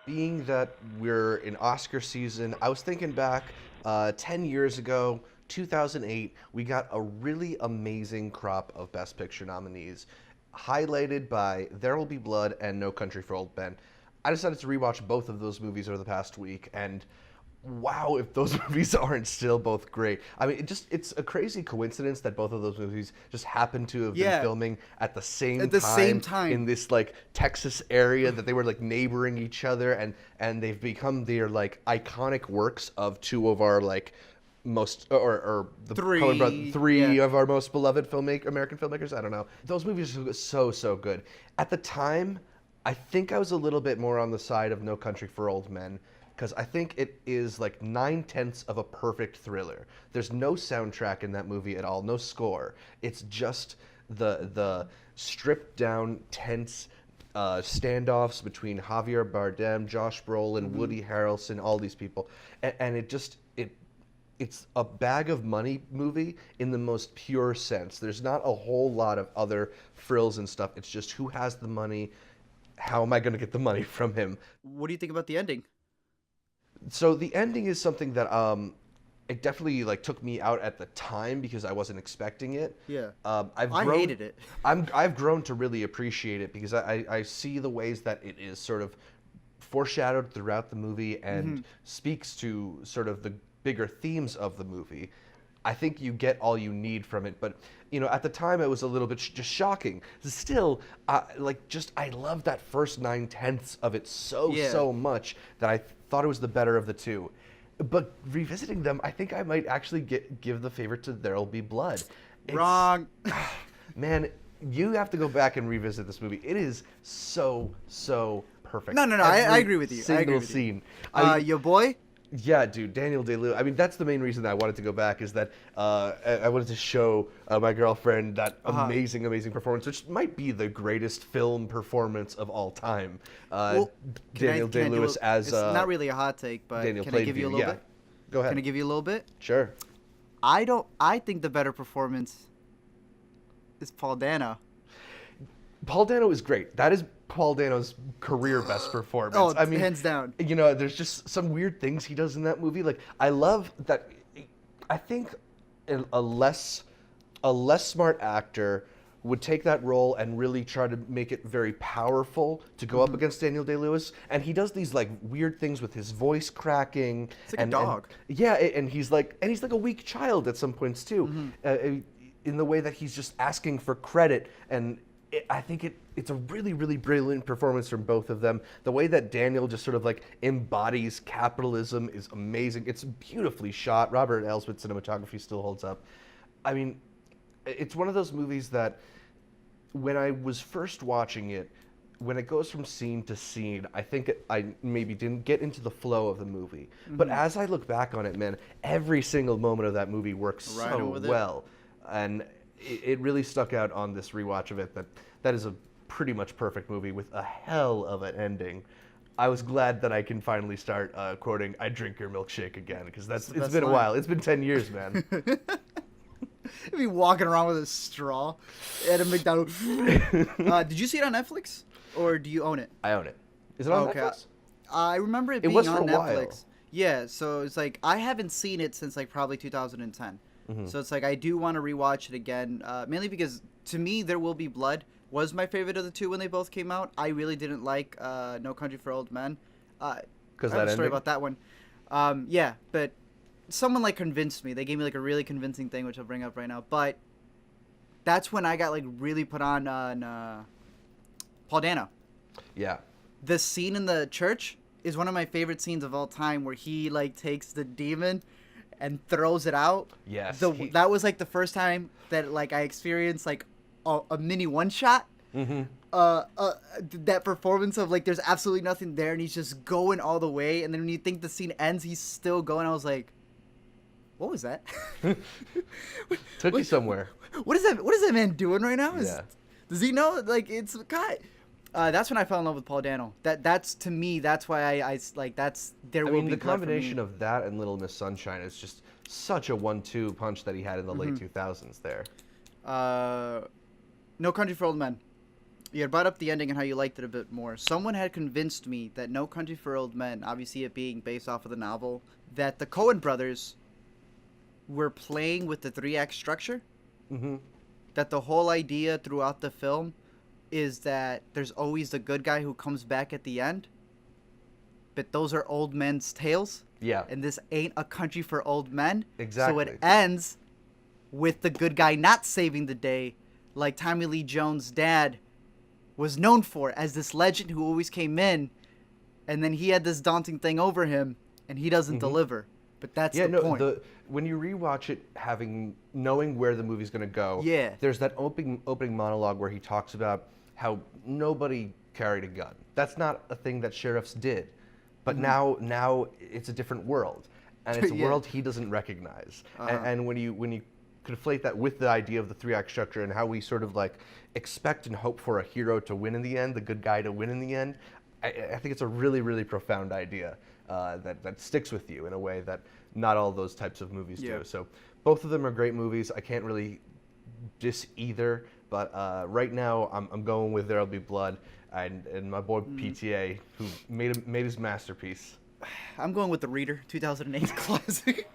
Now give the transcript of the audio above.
being that we're in Oscar season, I was thinking back 10 years ago, 2008, we got a really amazing crop of Best Picture nominees, highlighted by There Will Be Blood and No Country for Old Men. I decided to rewatch both of those movies over the past week, and wow, if those movies aren't still both great. I mean, it's a crazy coincidence that both of those movies just happen to have been Yeah, filming at the same at the same time time. in this like Texas area that they were like neighboring each other, and they've become their like iconic works of two of our like most or the Coen brothers, Three, yeah. three of our most beloved American filmmakers. I don't know. Those movies are so good. At the time, I think I was a little bit more on the side of No Country for Old Men because I think it is like 9/10 of a perfect thriller. There's no soundtrack in that movie at all, no score. It's just the stripped down, tense standoffs between Javier Bardem, Josh Brolin, Woody Harrelson, all these people, and it's a bag of money movie in the most pure sense. There's not a whole lot of other frills and stuff. It's just who has the money. How am I going to get the money from him? What do you think about the ending? So the ending is something that it definitely like took me out at the time because I wasn't expecting it. Yeah, I've I grown hated it. I've grown to really appreciate it because I see the ways that it is sort of foreshadowed throughout the movie and speaks to sort of the bigger themes of the movie. I think you get all you need from it, but at the time it was a little bit just shocking. Still, I love that first 9/10 of it Yeah, so much that I thought it was the better of the two. But revisiting them, I think I might actually give the favorite to There'll Be Blood. It's wrong. man, you have to go back and revisit this movie. It is so perfect. No, no, no. I Every agree with you. I agree single with you. scene. I mean, Your boy. yeah, dude, Daniel Day-Lewis. I mean, that's the main reason that I wanted to go back is that I wanted to show my girlfriend that amazing performance, which might be the greatest film performance of all time. Well, Daniel can I do Day-Lewis as it's not really a hot take, but Daniel can I played give you a View. little Yeah, bit? go ahead. Can I give you a little bit? Sure. I think the better performance is Paul Dano. Paul Dano is great. That is Paul Dano's career best performance. Oh, I mean, hands down. there's just some weird things he does in that movie. Like, I love that. I think a less smart actor would take that role and really try to make it very powerful to go up against Daniel Day-Lewis. And he does these like weird things with his voice cracking. It's like a dog. Yeah, and he's like a weak child at some points too, in the way that he's just asking for credit. And I think it's a really brilliant performance from both of them. The way that Daniel just sort of like embodies capitalism is amazing. It's beautifully shot. Robert Elswit's cinematography still holds up. I mean, it's one of those movies that when I was first watching it, when it goes from scene to scene, I think I maybe didn't get into the flow of the movie. But as I look back on it, man, every single moment of that movie works Right so with it. well. And it really stuck out on this rewatch of it that is a pretty much perfect movie with a hell of an ending. I was glad that I can finally start quoting "I drink your milkshake" again because the it's best been a line. while. It's been 10 years, man. He'd be walking around with a straw at a McDonald's. Did you see it on Netflix, or do you own it? I own it. Is it on Okay. Netflix? I remember it It being was on for a while. Netflix. Yeah, so it's like I haven't seen it since like probably 2010. So it's like I do want to rewatch it again, mainly because to me There Will Be Blood was my favorite of the two when they both came out. I really didn't like No Country for Old Men. I Because have that a story ending? about that one. Yeah, but someone like convinced me. They gave me like a really convincing thing, which I'll bring up right now. But that's when I got like really put on Paul Dano. Yeah. The scene in the church is one of my favorite scenes of all time, where he like takes the demon and throws it out. Yes. That was like the first time that like I experienced like a mini one shot. That performance of like there's absolutely nothing there and he's just going all the way, and then when you think the scene ends, he's still going. I was like, what was that? Took you somewhere. What is that? What is that man doing right now? Yeah. Does he know? Like, it's God. That's when I fell in love with Paul Dano. That's to me. That's why I like. That's there. I Will mean, Be the Blood for me. combination of that and Little Miss Sunshine is just such a 1-2 punch that he had in the late 2000s there. No Country for Old Men. You had brought up the ending and how you liked it a bit more. Someone had convinced me that No Country for Old Men, obviously it being based off of the novel, that the Coen brothers were playing with the 3-act structure. Mm-hmm. That the whole idea throughout the film is that there's always the good guy who comes back at the end. But those are old men's tales. Yeah. And this ain't a country for old men. Exactly. So it ends with the good guy not saving the day, like Tommy Lee Jones' dad was known for as this legend who always came in, and then he had this daunting thing over him, and he doesn't deliver. But that's the point. When you rewatch it, knowing where the movie's going to go, there's that opening monologue where he talks about how nobody carried a gun. That's not a thing that sheriffs did. But now it's a different world, and it's a world he doesn't recognize. And when you conflate that with the idea of the 3-act structure and how we sort of like expect and hope for a hero to win in the end, the good guy to win in the end, I think it's a really, really profound idea that sticks with you in a way that not all those types of movies do. So both of them are great movies. I can't really diss either, but right now I'm going with There'll Be Blood and my boy PTA, who made his masterpiece. I'm going with The Reader, 2008 classic.